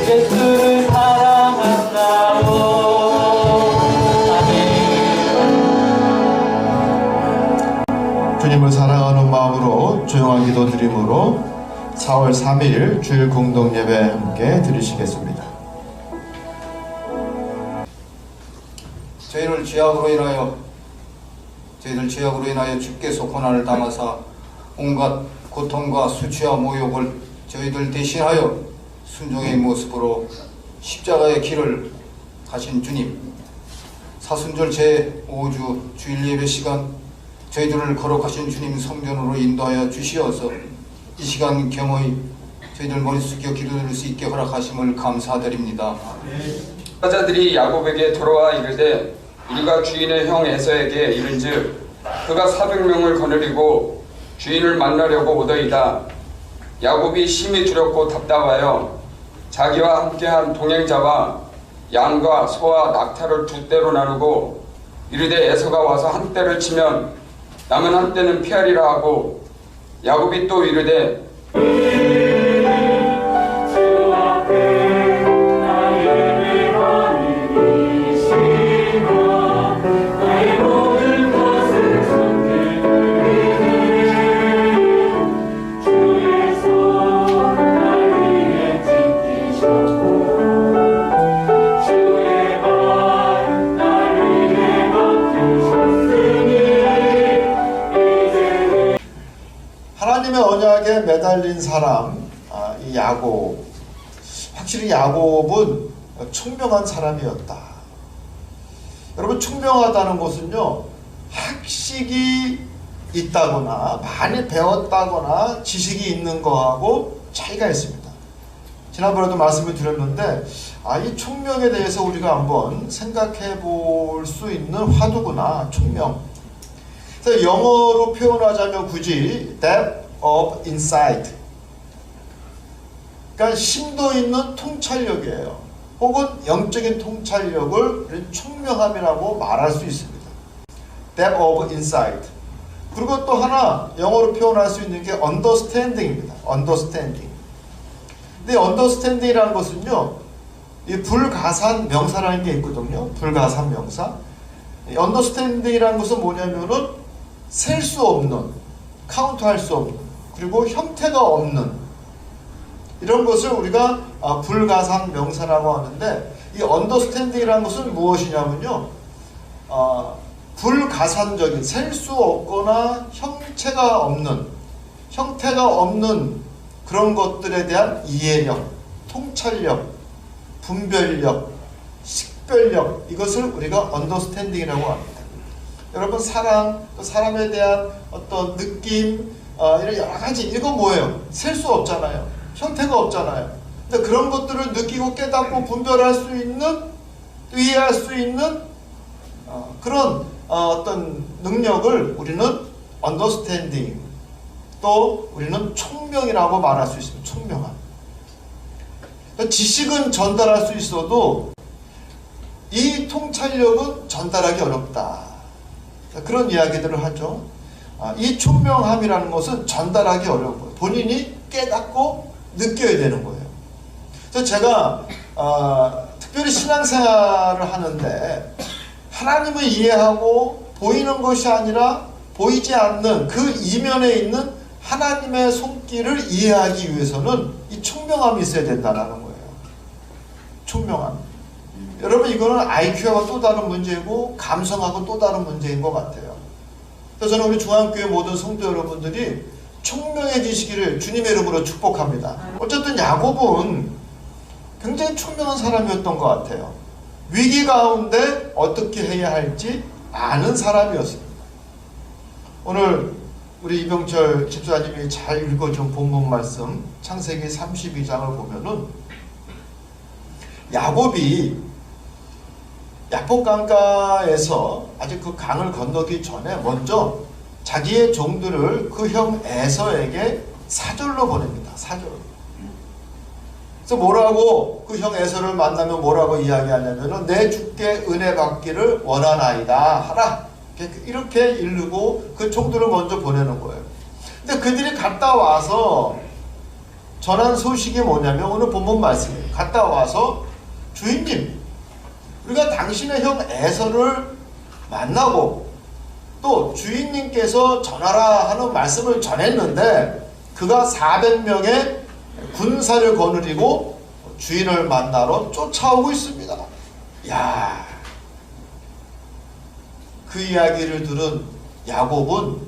예수를 사랑한다오. 아멘. 주님을 사랑하는 마음으로 조용한 기도 드림으로 4월 3일 주일 공동예배 함께 드리시겠습니다. 저희들 죄악으로 인하여 주께서 고난을 당하사 온갖 고통과 수치와 모욕을 저희들 대신하여 순종의 모습으로 십자가의 길을 가신 주님, 사순절 제5주 주일 예배 시간 저희들을 거룩하신 주님 성전으로 인도하여 주시어서 이 시간 겸허히 저희들 머리 숙여 기도드릴 수 있게 허락하심을 감사드립니다. 사자들이 야곱에게 돌아와 이르되 우리가 주인의 형 에서에게 이른즉 그가 400명을 거느리고 주인을 만나려고 오더이다. 야곱이 심히 두렵고 답답하여 자기와 함께한 동행자와 양과 소와 낙타를 두 떼로 나누고 이르되 에서가 와서 한 떼를 치면 남은 한 떼는 피하리라 하고 야곱이 또 이르되 하나님의 언약에 매달린 사람, 이 야곱. 확실히 야곱은 총명한 사람이었다. 여러분, 총명하다는 것은요, 학식이 있다거나 많이 배웠다거나 지식이 있는 거하고 차이가 있습니다. 지난번에도 말씀을 드렸는데 이 총명에 대해서 우리가 한번 생각해 볼 수 있는 화두구나. 총명. 그래서 영어로 표현하자면 굳이 depth of insight, 그러니까 심도 있는 통찰력이에요. 혹은 영적인 통찰력을 우리는 총명함이라고 말할 수 있습니다. depth of insight. 그리고 또 하나 영어로 표현할 수 있는 게 understanding입니다. understanding. 근데 understanding이라는 것은요, 이 불가산 명사라는 게 있거든요. 불가산 명사. understanding이라는 것은 뭐냐면은 셀 수 없는, 카운트할 수 없는, 그리고 형태가 없는 이런 것을 우리가 불가산 명사라고 하는데, 이 understanding이라는 것은 무엇이냐면요, 불가산적인, 셀 수 없거나 형태가 없는 그런 것들에 대한 이해력, 통찰력, 분별력, 식별력, 이것을 우리가 understanding이라고 합니다. 여러분, 사랑, 또 사람에 대한 어떤 느낌, 이런 여러 가지, 이거 뭐예요? 셀 수 없잖아요. 형태가 없잖아요. 근데 그런 것들을 느끼고 깨닫고 분별할 수 있는, 또 이해할 수 있는 그런 어떤 능력을 우리는 understanding, 또 우리는 총명이라고 말할 수 있습니다. 총명함. 지식은 전달할 수 있어도 이 통찰력은 전달하기 어렵다. 그런 이야기들을 하죠. 이 총명함이라는 것은 전달하기 어려운 거예요. 본인이 깨닫고 느껴야 되는 거예요. 그래서 제가 특별히 신앙생활을 하는데 하나님을 이해하고 보이는 것이 아니라 보이지 않는 그 이면에 있는 하나님의 손길을 이해하기 위해서는 이 총명함이 있어야 된다는 거예요. 총명함. 여러분, 이거는 IQ하고 또 다른 문제고 감성하고 또 다른 문제인 것 같아요. 그래서 저는 우리 중앙교회 모든 성도 여러분들이 총명해지시기를 주님의 이름으로 축복합니다. 어쨌든 야곱은 굉장히 총명한 사람이었던 것 같아요. 위기 가운데 어떻게 해야 할지 아는 사람이었습니다. 오늘 우리 이병철 집사님이 잘 읽어준 본문 말씀 창세기 32장을 보면은 야곱이 야복 강가에서 아직 그 강을 건너기 전에 먼저 자기의 종들을 그 형 에서에게 사절로 보냅니다. 사절. 그래서 뭐라고 그 형 에서를 만나면 뭐라고 이야기하냐면은 내 주께 은혜 받기를 원하나이다 하라. 이렇게 이르고 그 종들을 먼저 보내는 거예요. 근데 그들이 갔다 와서 전한 소식이 뭐냐면 오늘 본문 말씀이에요. 갔다 와서 주인님, 우리가 당신의 형 에서를 만나고 또 주인님께서 전하라 하는 말씀을 전했는데 그가 400명의 군사를 거느리고 주인을 만나러 쫓아오고 있습니다. 야, 그 이야기를 들은 야곱은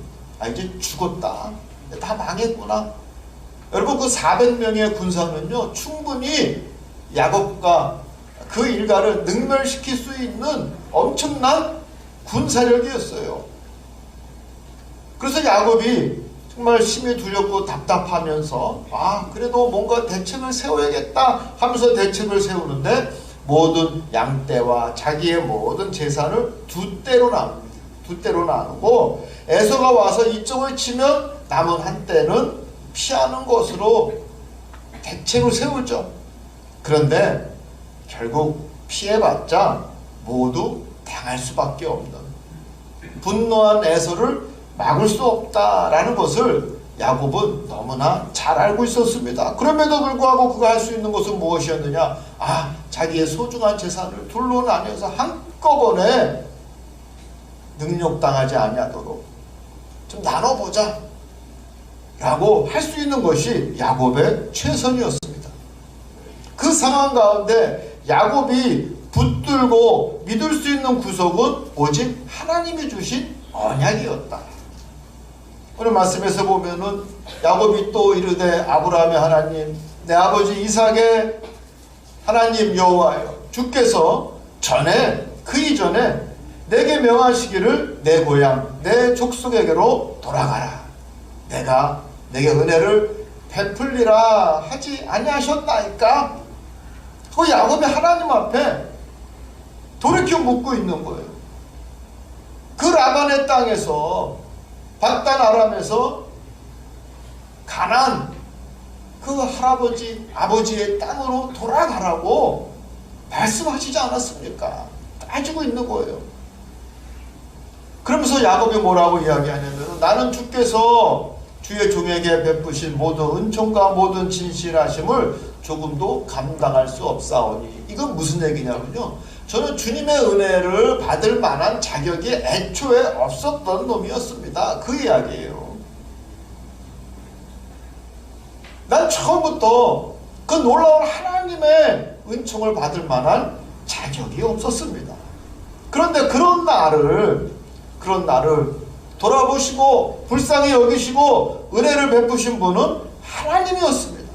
이제 죽었다, 다 망했구나. 여러분, 그 400명의 군사는요 충분히 야곱과 그 일가를 능멸시킬 수 있는 엄청난 군사력이었어요. 그래서 야곱이 정말 심히 두렵고 답답하면서 그래도 뭔가 대책을 세워야겠다 하면서 대책을 세우는데 모든 양떼와 자기의 모든 재산을 두 떼로 나눕니다. 두 떼로 나누고 에서가 와서 이쪽을 치면 남은 한 떼는 피하는 것으로 대책을 세우죠. 그런데 결국 피해봤자 모두 당할 수밖에 없는, 분노한 에서를 막을 수 없다라는 것을 야곱은 너무나 잘 알고 있었습니다. 그럼에도 불구하고 그가 할 수 있는 것은 무엇이었느냐? 자기의 소중한 재산을 둘로 나뉘어서 한꺼번에 능욕당하지 아니하도록 좀 나눠보자 라고 할 수 있는 것이 야곱의 최선이었습니다. 그 상황 가운데 야곱이 붙들고 믿을 수 있는 구석은 오직 하나님이 주신 언약이었다. 오늘 말씀에서 보면은 야곱이 또 이르되 아브라함의 하나님, 내 아버지 이삭의 하나님 여호와여, 주께서 그 이전에 내게 명하시기를 내 고향 내 족속에게로 돌아가라, 내가 내게 은혜를 베풀리라 하지 아니하셨나이까? 그 야곱이 하나님 앞에 돌이켜 묻고 있는 거예요. 그 라반의 땅에서 밧단 아람에서 가나안 그 할아버지 아버지의 땅으로 돌아가라고 말씀하시지 않았습니까? 따지고 있는 거예요. 그러면서 야곱이 뭐라고 이야기하냐면 나는 주께서 주의 종에게 베푸신 모든 은총과 모든 진실하심을 조금도 감당할 수 없사오니. 이건 무슨 얘기냐면요, 저는 주님의 은혜를 받을 만한 자격이 애초에 없었던 놈이었습니다. 그 이야기예요. 난 처음부터 그 놀라운 하나님의 은총을 받을 만한 자격이 없었습니다. 그런데 그런 나를 돌아보시고 불쌍히 여기시고 은혜를 베푸신 분은 하나님이었습니다.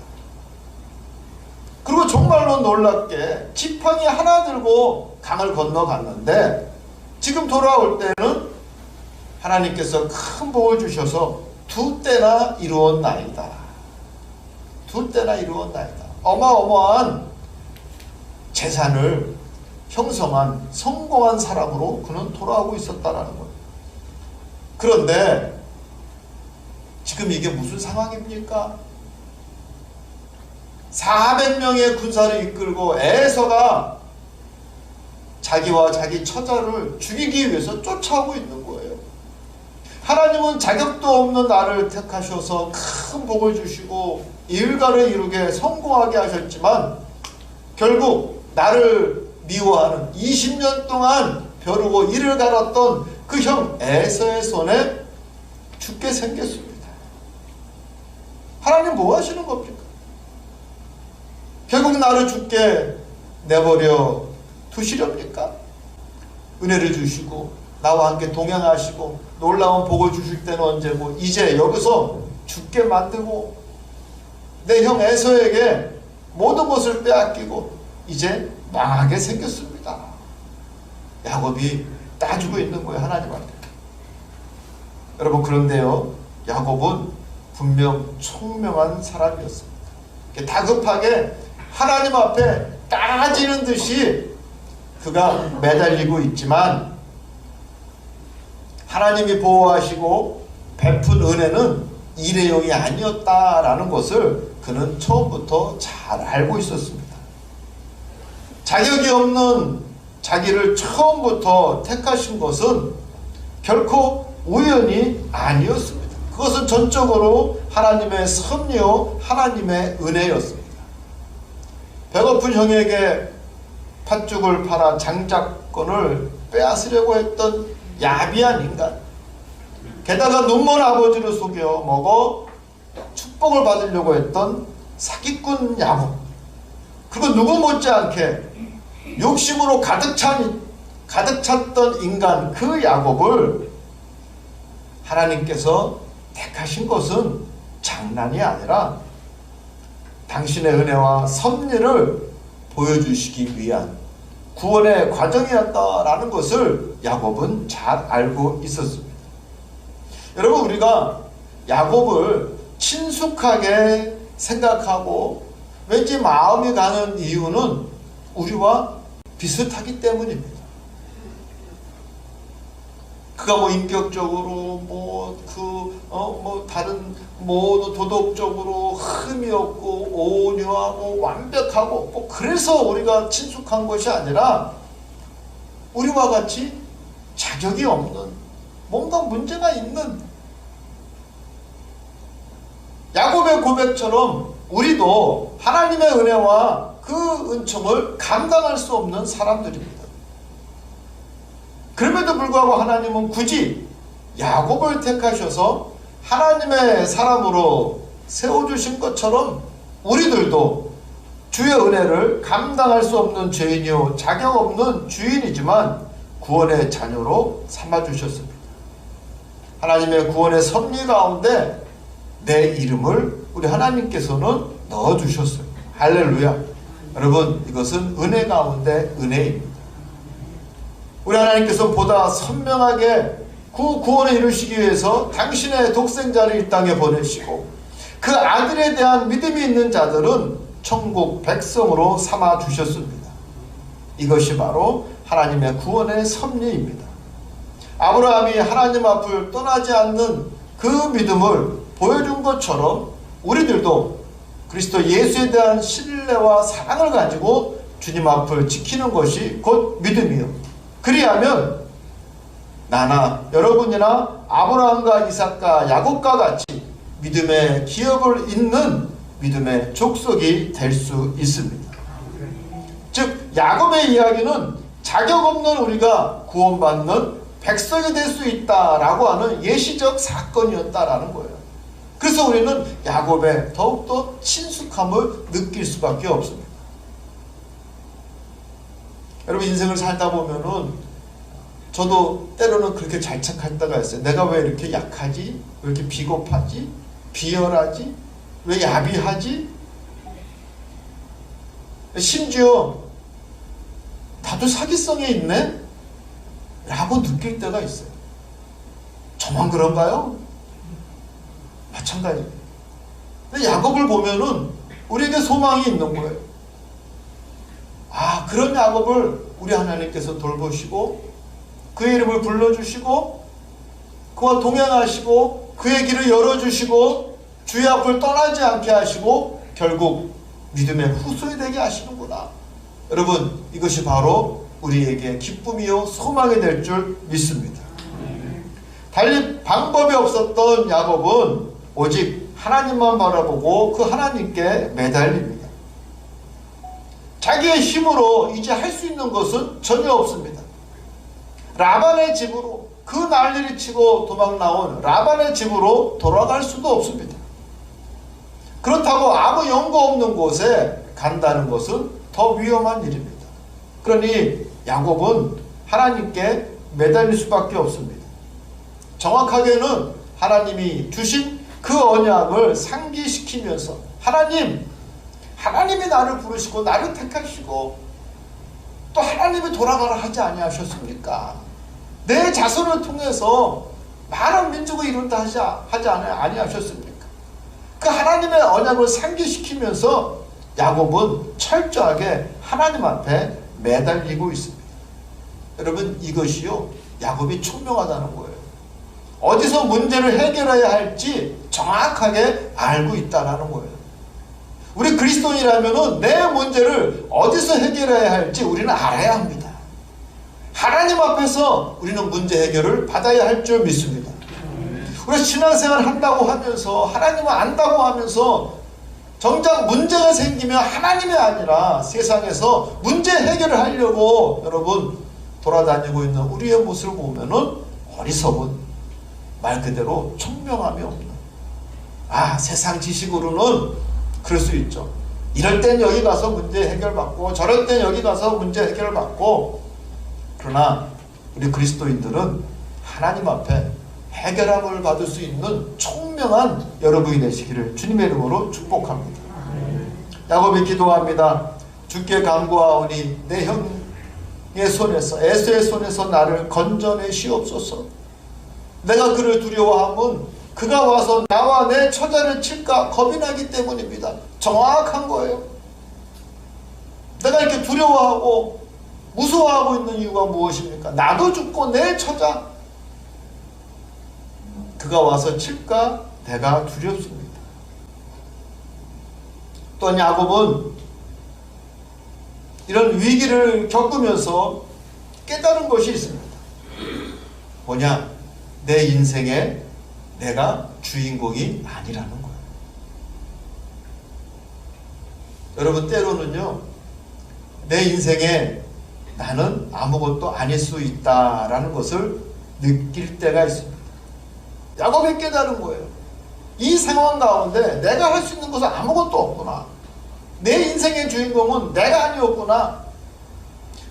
그리고 정말로 놀랍게 지팡이 하나 들고 강을 건너갔는데 지금 돌아올 때는 하나님께서 큰 복을 주셔서 두 때나 이루었나이다. 두 때나 이루었나이다. 어마어마한 재산을 형성한 성공한 사람으로 그는 돌아오고 있었다라는 거예요. 그런데 지금 이게 무슨 상황입니까? 400명의 군사를 이끌고 에서가 자기와 자기 처자를 죽이기 위해서 쫓아오고 있는 거예요. 하나님은 자격도 없는 나를 택하셔서 큰 복을 주시고 일가를 이루게 성공하게 하셨지만 결국 나를 미워하는 20년 동안 벼르고 이를 갈았던 그 형 에서의 손에 죽게 생겼습니다. 하나님 뭐 하시는 겁니까? 결국 나를 죽게 내버려 두시렵니까? 은혜를 주시고 나와 함께 동행하시고 놀라운 복을 주실 때는 언제고 이제 여기서 죽게 만들고 내 형 에서에게 모든 것을 빼앗기고 이제 망하게 생겼습니다. 야곱이 따지고 있는 거예요, 하나님한테. 여러분, 그런데요, 야곱은 분명 총명한 사람이었습니다. 다급하게 하나님 앞에 따지는 듯이 그가 매달리고 있지만 하나님이 보호하시고 베푼 은혜는 일회용이 아니었다라는 것을 그는 처음부터 잘 알고 있었습니다. 자격이 없는 자기를 처음부터 택하신 것은 결코 우연이 아니었습니다. 그것은 전적으로 하나님의 섭리, 하나님의 은혜였습니다. 배고픈 형에게 팥죽을 팔아 장자권을 빼앗으려고 했던 야비한 인간, 게다가 눈먼 아버지를 속여 먹어 축복을 받으려고 했던 사기꾼 야곱, 그리고 누구 못지않게 욕심으로 가득 찼던 인간 그 야곱을 하나님께서 택하신 것은 장난이 아니라 당신의 은혜와 섭리를 보여주시기 위한 구원의 과정이었다라는 것을 야곱은 잘 알고 있었습니다. 여러분, 우리가 야곱을 친숙하게 생각하고 왠지 마음이 가는 이유는 우리와 비슷하기 때문입니다. 그가 뭐 인격적으로 다른 도덕적으로 흠이 없고 온유하고 완벽하고 그래서 우리가 친숙한 것이 아니라 우리와 같이 자격이 없는, 뭔가 문제가 있는, 야곱의 고백처럼 우리도 하나님의 은혜와 그 은총을 감당할 수 없는 사람들입니다. 그럼에도 불구하고 하나님은 굳이 야곱을 택하셔서 하나님의 사람으로 세워주신 것처럼 우리들도 주의 은혜를 감당할 수 없는 죄인이요 자격 없는 주인이지만 구원의 자녀로 삼아주셨습니다. 하나님의 구원의 섭리 가운데 내 이름을 우리 하나님께서는 넣어주셨어요. 할렐루야. 여러분, 이것은 은혜 가운데 은혜입니다. 우리 하나님께서 보다 선명하게 그 구원에 이루시기 위해서 당신의 독생자를 이 땅에 보내시고 그 아들에 대한 믿음이 있는 자들은 천국 백성으로 삼아 주셨습니다. 이것이 바로 하나님의 구원의 섭리입니다. 아브라함이 하나님 앞을 떠나지 않는 그 믿음을 보여준 것처럼 우리들도 그리스도 예수에 대한 신뢰와 사랑을 가지고 주님 앞을 지키는 것이 곧 믿음이요, 그리하면 나나 여러분이나 아브라함과 이삭과 야곱과 같이 믿음의 기업을 잇는 믿음의 족속이 될 수 있습니다. 즉 야곱의 이야기는 자격 없는 우리가 구원받는 백성이 될 수 있다라고 하는 예시적 사건이었다라는 거예요. 그래서 우리는 야곱의 더욱더 친숙함을 느낄 수밖에 없습니다. 여러분, 인생을 살다 보면은 저도 때로는 그렇게 잘 착할 때가 있어요. 내가 왜 이렇게 약하지? 왜 이렇게 비겁하지? 비열하지? 왜 야비하지? 심지어 나도 사기성에 있네? 라고 느낄 때가 있어요. 저만 그런가요? 마찬가지입니다. 근데 야곱을 보면은 우리에게 소망이 있는 거예요. 아, 그런 야곱을 우리 하나님께서 돌보시고 그의 이름을 불러주시고 그와 동행하시고 그의 길을 열어주시고 주의 앞을 떠나지 않게 하시고 결국 믿음의 후손이 되게 하시는구나. 여러분, 이것이 바로 우리에게 기쁨이요 소망이 될 줄 믿습니다. 달리 방법이 없었던 야곱은 오직 하나님만 바라보고 그 하나님께 매달립니다. 자기의 힘으로 이제 할 수 있는 것은 전혀 없습니다. 라반의 집으로, 그 난리를 치고 도망 나온 라반의 집으로 돌아갈 수도 없습니다. 그렇다고 아무 연고 없는 곳에 간다는 것은 더 위험한 일입니다. 그러니 야곱은 하나님께 매달릴 수밖에 없습니다. 정확하게는 하나님이 주신 그 언약을 상기시키면서 하나님이 나를 부르시고 나를 택하시고 또 하나님이 돌아가라 하지 아니하셨습니까? 내 자손을 통해서 많은 민족을 이룬다 하지 아니하셨습니까? 그 하나님의 언약을 상기시키면서 야곱은 철저하게 하나님 앞에 매달리고 있습니다. 여러분, 이것이요 야곱이 총명하다는 거예요. 어디서 문제를 해결해야 할지 정확하게 알고 있다는 거예요. 우리 그리스도인이라면 내 문제를 어디서 해결해야 할지 우리는 알아야 합니다. 하나님 앞에서 우리는 문제 해결을 받아야 할 줄 믿습니다. 우리가 신앙생활 한다고 하면서 하나님을 안다고 하면서 정작 문제가 생기면 하나님이 아니라 세상에서 문제 해결을 하려고 여러분 돌아다니고 있는 우리의 모습을 보면은 어리석은, 말 그대로 총명함이 없는, 세상 지식으로는 그럴 수 있죠. 이럴 땐 여기 가서 문제 해결받고 저럴 땐 여기 가서 문제 해결받고, 그러나 우리 그리스도인들은 하나님 앞에 해결함을 받을 수 있는 총명한 여러분이 되시기를 주님의 이름으로 축복합니다. 야곱이 기도합니다. 주께 간구하오니 내 형의 손에서, 에서의 손에서 나를 건져내시옵소서. 내가 그를 두려워함은 그가 와서 나와 내 처자를 칠까 겁이 나기 때문입니다. 정확한 거예요. 내가 이렇게 두려워하고 무서워하고 있는 이유가 무엇입니까? 나도 죽고 내 처자 그가 와서 칠까 내가 두렵습니다. 또한 야곱은 이런 위기를 겪으면서 깨달은 것이 있습니다. 뭐냐? 내 인생에 내가 주인공이 아니라는 거예요. 여러분, 때로는요, 내 인생에 나는 아무것도 아닐 수 있다라는 것을 느낄 때가 있습니다. 야곱이 깨달은 거예요. 이 상황 가운데 내가 할 수 있는 것은 아무것도 없구나. 내 인생의 주인공은 내가 아니었구나.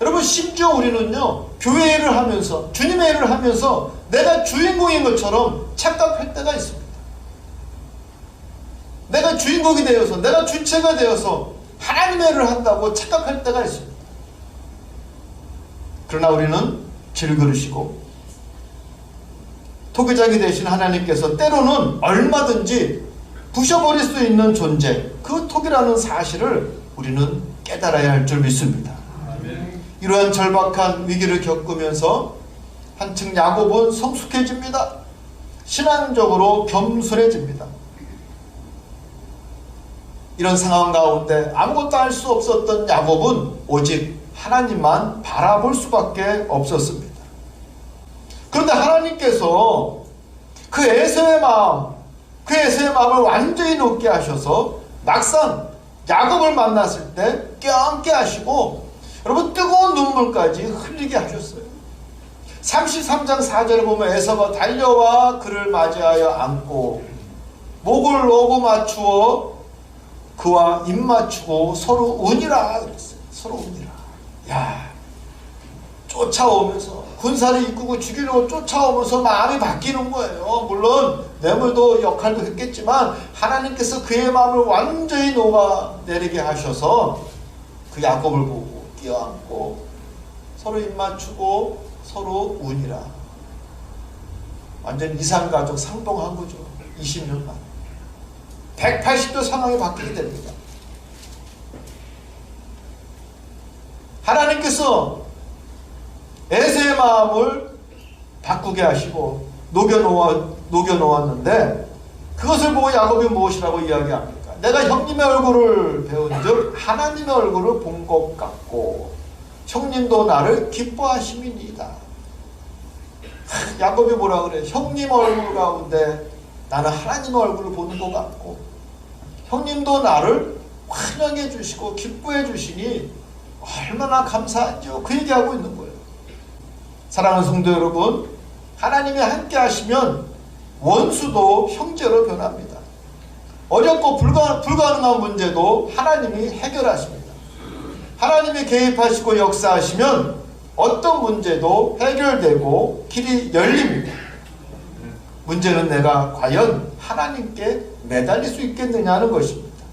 여러분, 심지어 우리는요, 교회 일을 하면서, 주님의 일을 하면서 내가 주인공인 것처럼 착각할 때가 있습니다. 내가 주인공이 되어서, 내가 주체가 되어서 하나님의 일을 한다고 착각할 때가 있습니다. 그러나 우리는 질그릇이고 토기장이 되신 하나님께서 때로는 얼마든지 부셔버릴 수 있는 존재, 그 톡이라는 사실을 우리는 깨달아야 할 줄 믿습니다. 이러한 절박한 위기를 겪으면서 한층 야곱은 성숙해집니다. 신앙적으로 겸손해집니다. 이런 상황 가운데 아무것도 할 수 없었던 야곱은 오직 하나님만 바라볼 수밖에 없었습니다. 그런데 하나님께서 그 에서의 마음을 완전히 녹게 하셔서 막상 야곱을 만났을 때 껴안게 하시고 여러분 뜨거운 눈물까지 흘리게 하셨어요. 33장 4절에 보면 에서가 달려와 그를 맞이하여 안고 목을 오고 맞추어 그와 입 맞추고 서로 우니라 그랬어요. 서로 우니라. 야, 쫓아오면서 군사를 이끌고 죽이려고 쫓아오면서 마음이 바뀌는 거예요. 물론 뇌물도 역할도 했겠지만 하나님께서 그의 마음을 완전히 녹아내리게 하셔서 그 야곱을 보고 끼어안고 서로 입 맞추고 서로 우니라. 완전 이산가족 상봉한 거죠. 20년 만에 180도 상황이 바뀌게 됩니다. 하나님께서 에서의 마음을 바꾸게 하시고 녹여놓았는데 그것을 보고 야곱이 무엇이라고 이야기합니까? 내가 형님의 얼굴을 배운즉 하나님의 얼굴을 본 것 같고 형님도 나를 기뻐하심이니이다. 야곱이 뭐라 그래? 형님 얼굴 가운데 나는 하나님의 얼굴을 보는 것 같고 형님도 나를 환영해 주시고 기뻐해 주시니 얼마나 감사한지요. 그 얘기하고 있는 거예요. 사랑하는 성도 여러분, 하나님이 함께 하시면 원수도 형제로 변합니다. 어렵고 불가능한 문제도 하나님이 해결하십니다. 하나님이 개입하시고 역사하시면 어떤 문제도 해결되고 길이 열립니다. 문제는 내가 과연 하나님께 매달릴 수 있겠느냐는 것입니다.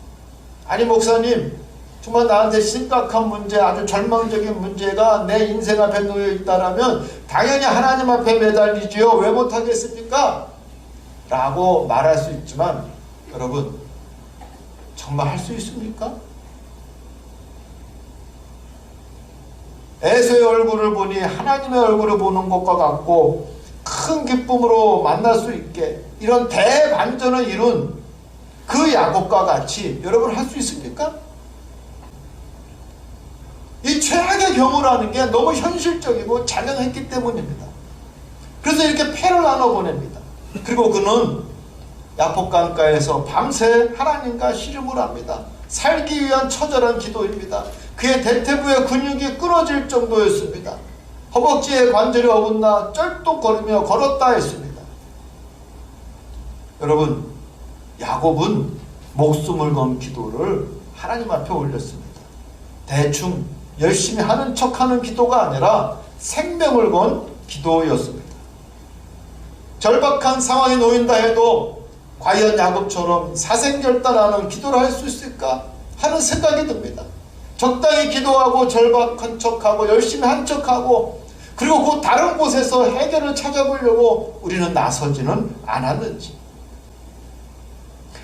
아니 목사님, 정말 나한테 심각한 문제, 아주 절망적인 문제가 내 인생 앞에 놓여 있다라면 당연히 하나님 앞에 매달리지요. 왜 못하겠습니까? 라고 말할 수 있지만 여러분, 정말 할 수 있습니까? 에서의 얼굴을 보니 하나님의 얼굴을 보는 것과 같고 큰 기쁨으로 만날 수 있게 이런 대반전을 이룬 그 야곱과 같이 여러분 할 수 있습니까? 이 최악의 경우라는 게 너무 현실적이고 잔인했기 때문입니다. 그래서 이렇게 패를 나눠보냅니다. 그리고 그는 야복강가에서 밤새 하나님과 씨름을 합니다. 살기 위한 처절한 기도입니다. 그의 대퇴부의 근육이 끊어질 정도였습니다. 허벅지에 관절이 어긋나 쩔뚝거리며 걸었다 했습니다. 여러분, 야곱은 목숨을 건 기도를 하나님 앞에 올렸습니다. 대충 열심히 하는 척하는 기도가 아니라 생명을 건 기도였습니다. 절박한 상황에 놓인다 해도 과연 야곱처럼 사생결단하는 기도를 할 수 있을까 하는 생각이 듭니다. 적당히 기도하고 절박한 척하고 열심히 한 척하고 그리고 그 다른 곳에서 해결을 찾아보려고 우리는 나서지는 않았는지,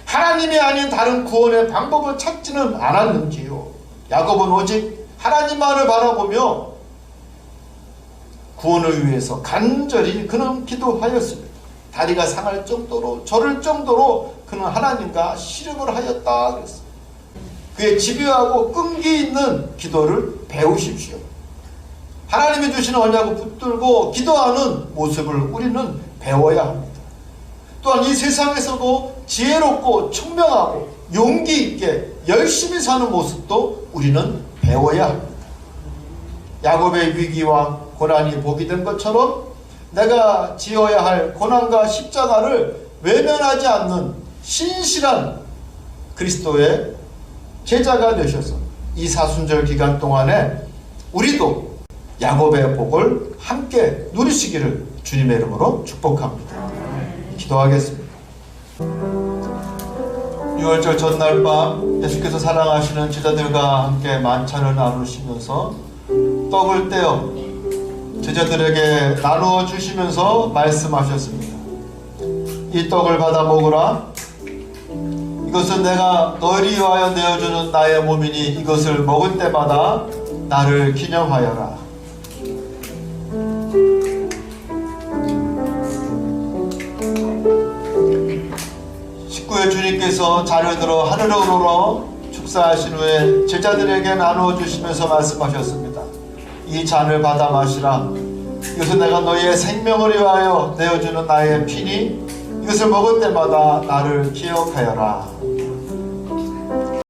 하나님이 아닌 다른 구원의 방법을 찾지는 않았는지요. 야곱은 오직 하나님만을 바라보며 구원을 위해서 간절히 그는 기도하였습니다. 다리가 상할 정도로 저릴 정도로 그는 하나님과 씨름을 하였다 그랬습니다. 그의 집요하고 끈기 있는 기도를 배우십시오. 하나님이 주시는 언약을 붙들고 기도하는 모습을 우리는 배워야 합니다. 또한 이 세상에서도 지혜롭고 총명하고 용기 있게 열심히 사는 모습도 우리는 배워야 합니다. 야곱의 위기와 고난이 복이 된 것처럼 내가 지어야 할 고난과 십자가를 외면하지 않는 신실한 그리스도의 제자가 되셔서 이 사순절 기간 동안에 우리도 야곱의 복을 함께 누리시기를 주님의 이름으로 축복합니다. 기도하겠습니다. 6월절 전날 밤 예수께서 사랑하시는 제자들과 함께 만찬을 나누시면서 떡을 떼어 제자들에게 나누어 주시면서 말씀하셨습니다. 이 떡을 받아 먹으라. 이것은 내가 너희를 위하여 내어주는 나의 몸이니 이것을 먹을 때마다 나를 기념하여라. 식구의 주님께서 잔을 들어 하늘로 우러러 축사하신 후에 제자들에게 나누어 주시면서 말씀하셨습니다. 이 잔을 받아 마시라. 이것은 내가 너희의 생명을 위하여 내어주는 나의 피니 이것을 먹을 때마다 나를 기억하여라.